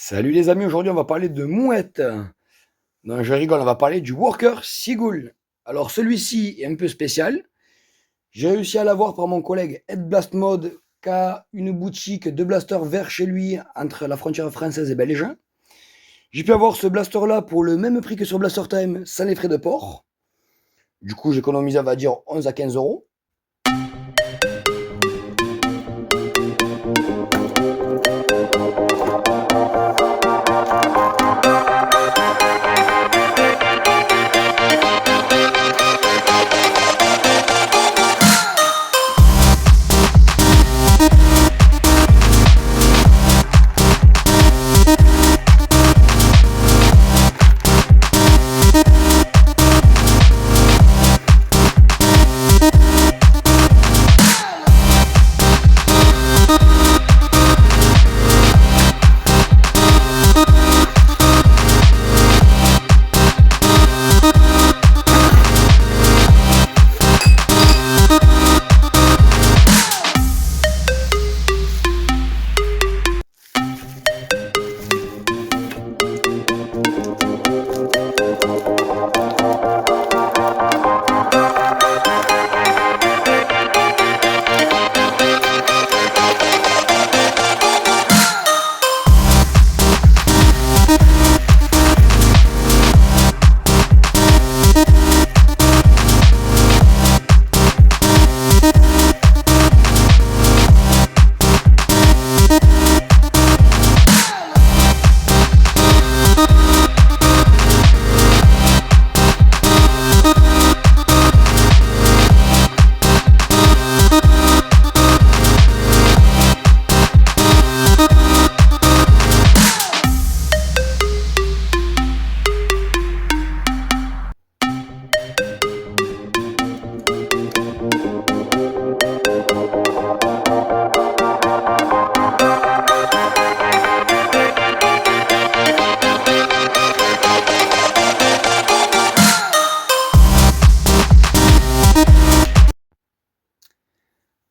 Salut les amis, aujourd'hui on va parler de mouette. Non, je rigole, on va parler du Worker Seagull. Alors celui-ci est un peu spécial. J'ai réussi à l'avoir par mon collègue Ed Blast Mode, qui a une boutique de blasters verts chez lui entre la frontière française et belge. J'ai pu avoir ce blaster là pour le même prix que sur Blaster Time, sans les frais de port. Du coup, j'ai économisé, on va dire, 11 à 15 euros.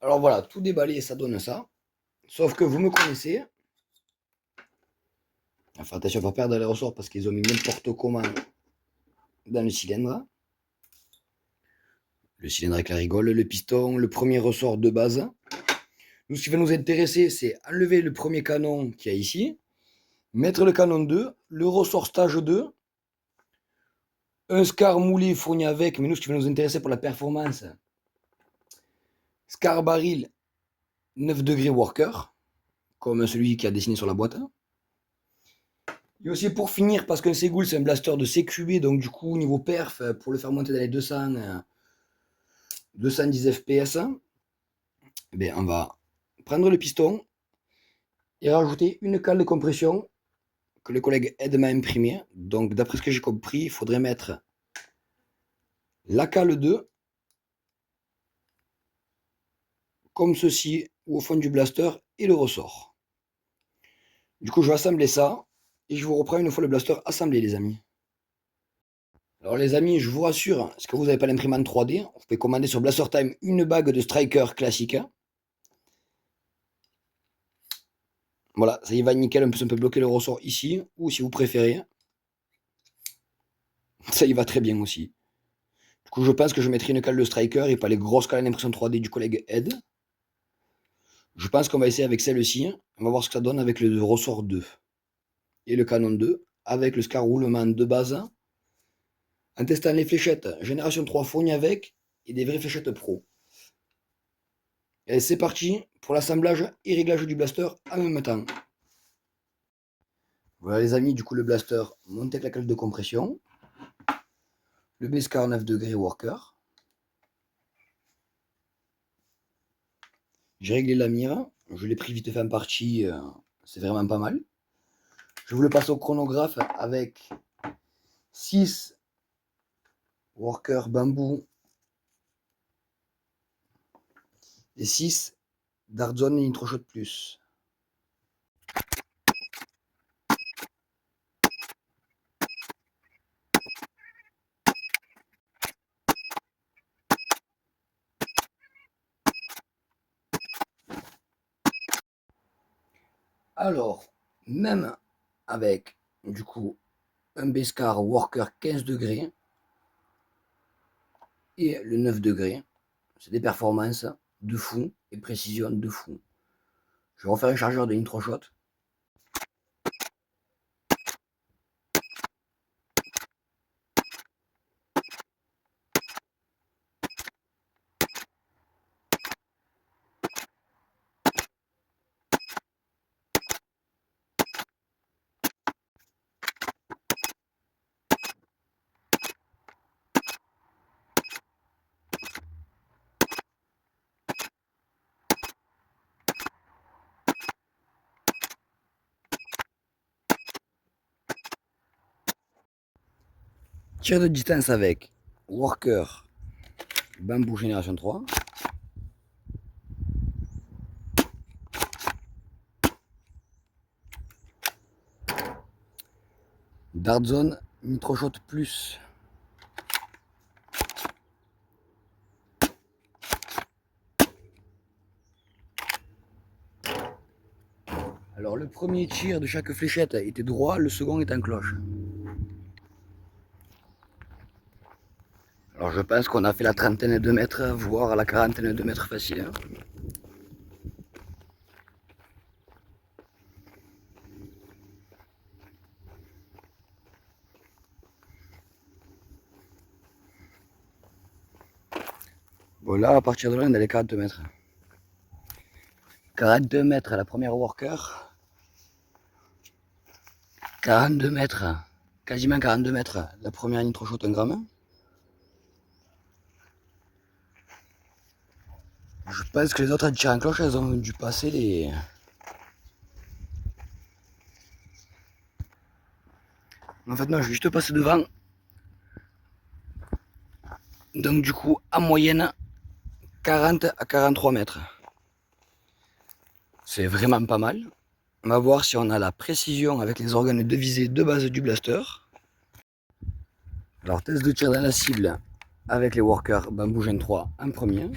Alors voilà, tout déballé, ça donne ça. Sauf que vous me connaissez. Enfin, attention, on va perdre les ressorts parce qu'ils ont mis n'importe comment dans le cylindre. Le cylindre avec la rigole, le piston, le premier ressort de base. Nous, ce qui va nous intéresser, c'est enlever le premier canon qu'il y a ici, mettre le canon 2, le ressort stage 2, un scar moulé fourni avec, mais nous, ce qui va nous intéresser pour la performance, scar baril 9 degrés worker, comme celui qui a dessiné sur la boîte. Et aussi pour finir, parce qu'un Seagull, c'est un blaster de CQB, donc du coup, niveau perf, pour le faire monter dans les 210 FPS, eh on va prendre le piston et rajouter une cale de compression que le collègue Ed m'a imprimé. Donc d'après ce que j'ai compris, il faudrait mettre la cale 2 comme ceci ou au fond du blaster et le ressort. Du coup, je vais assembler ça et je vous reprends une fois le blaster assemblé, les amis. Alors les amis, je vous rassure, si vous n'avez pas l'imprimante 3D, vous pouvez commander sur Blaster Time une bague de striker classique. Voilà, ça y va nickel, on peut bloquer le ressort ici, ou si vous préférez, ça y va très bien aussi. Du coup, je pense que je mettrai une cale de striker et pas les grosses cales d'impression 3D du collègue Ed. Je pense qu'on va essayer avec celle-ci. On va voir ce que ça donne avec le ressort 2 et le canon 2, avec le scar roulement de base, en testant les fléchettes génération 3 fournies avec et des vraies fléchettes pro. Et c'est parti pour l'assemblage et réglage du blaster en même temps. Voilà les amis, du coup le blaster monté avec la cale de compression, le B-Scar 9 degrés worker. J'ai réglé la mire, je l'ai pris vite fait en partie, c'est vraiment pas mal. Je vous le passe au chronographe avec 6 workers bambou et 6 d'Artzone Nitroshot Plus. Alors, même avec du coup un Beskar Worker 15 degrés et le 9 degrés. C'est des performances de fou et précision de fou. Je vais refaire un chargeur de Nitroshot. Tir de distance avec Worker Bamboo Génération 3. Dart Zone Nitroshot Plus. Alors le premier tir de chaque fléchette était droit, le second est en cloche. Alors je pense qu'on a fait la trentaine de mètres, voire la quarantaine de mètres facile. Hein. Bon là, à partir de là, on a les 42 mètres. 42 mètres la première worker. 42 mètres, quasiment 42 mètres la première Nitroshot 1 gramme. Je pense que les autres tir en cloche, elles ont dû passer les... En fait non, je vais juste passer devant. Donc du coup, en moyenne, 40 à 43 mètres. C'est vraiment pas mal. On va voir si on a la précision avec les organes de visée de base du blaster. Alors test de tir dans la cible avec les workers Bamboo Gen 3 en premier.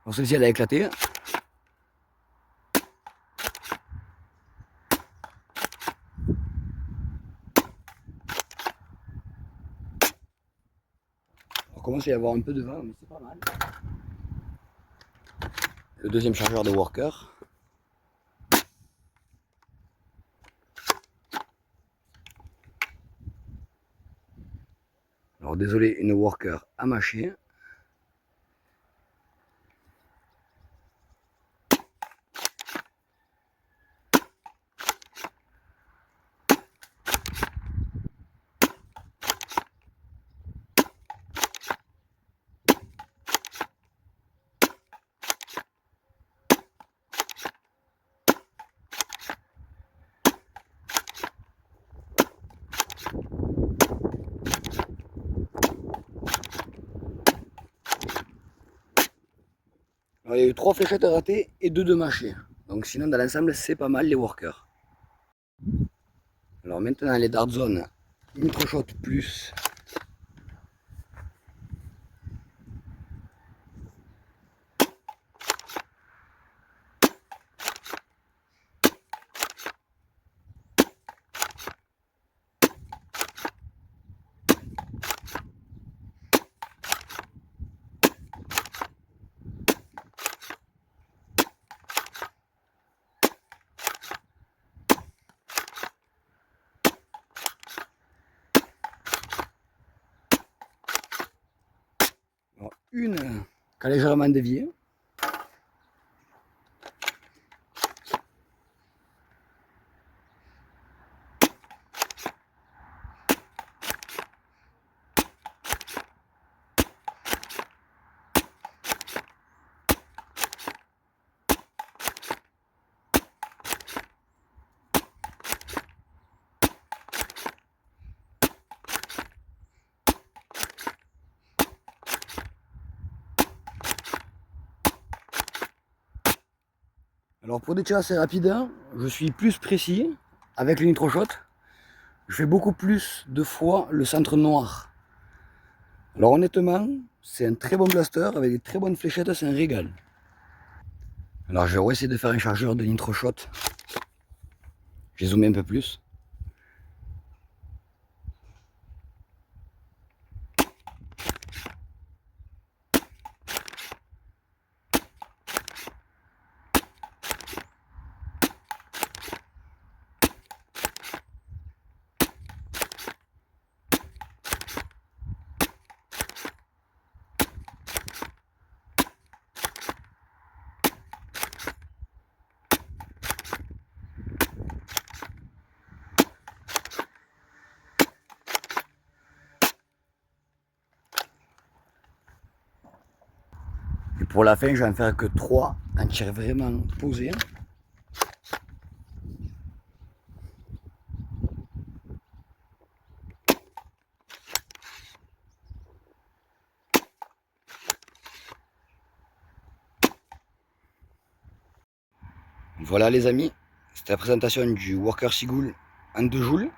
Bon, celle-ci elle a éclaté. On commence à y avoir un peu de vent, mais c'est pas mal. Le deuxième chargeur de worker. Alors désolé, une worker à mâcher. Alors, il y a eu 3 fléchettes ratées et 2 de mâchées. Donc sinon dans l'ensemble c'est pas mal les workers. Alors maintenant les Dart Zone Nitroshot Plus. Alors, une qui a légèrement dévié. Alors pour des tirs assez rapides, je suis plus précis avec le NitroShot. Je fais beaucoup plus de fois le centre noir. Alors honnêtement, c'est un très bon blaster avec des très bonnes fléchettes, c'est un régal. Alors je vais essayer de faire un chargeur de NitroShot. J'ai zoomé un peu plus. Et pour la fin, je vais en faire que 3, un tir vraiment posé. Voilà les amis, c'était la présentation du Worker Seagull en 2 joules.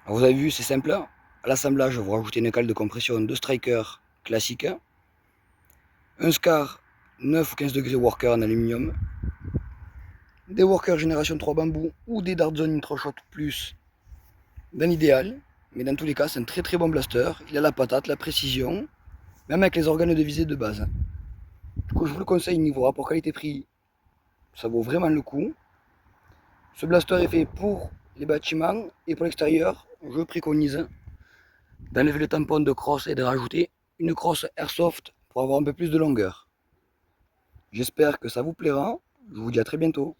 Alors vous avez vu, c'est simple. À l'assemblage, vous rajoutez une cale de compression de striker classique, un SCAR 9 ou 15 degrés Worker en aluminium, des Worker génération 3 bambou ou des Dartzone NitroShot Plus dans l'idéal. Mais dans tous les cas, c'est un très bon blaster. Il a la patate, la précision, même avec les organes de visée de base. Du coup, je vous le conseille niveau rapport qualité-prix, ça vaut vraiment le coup. Ce blaster est fait pour les bâtiments et pour l'extérieur. Je préconise d'enlever le tampon de crosse et de rajouter une crosse airsoft pour avoir un peu plus de longueur. J'espère que ça vous plaira. Je vous dis à très bientôt.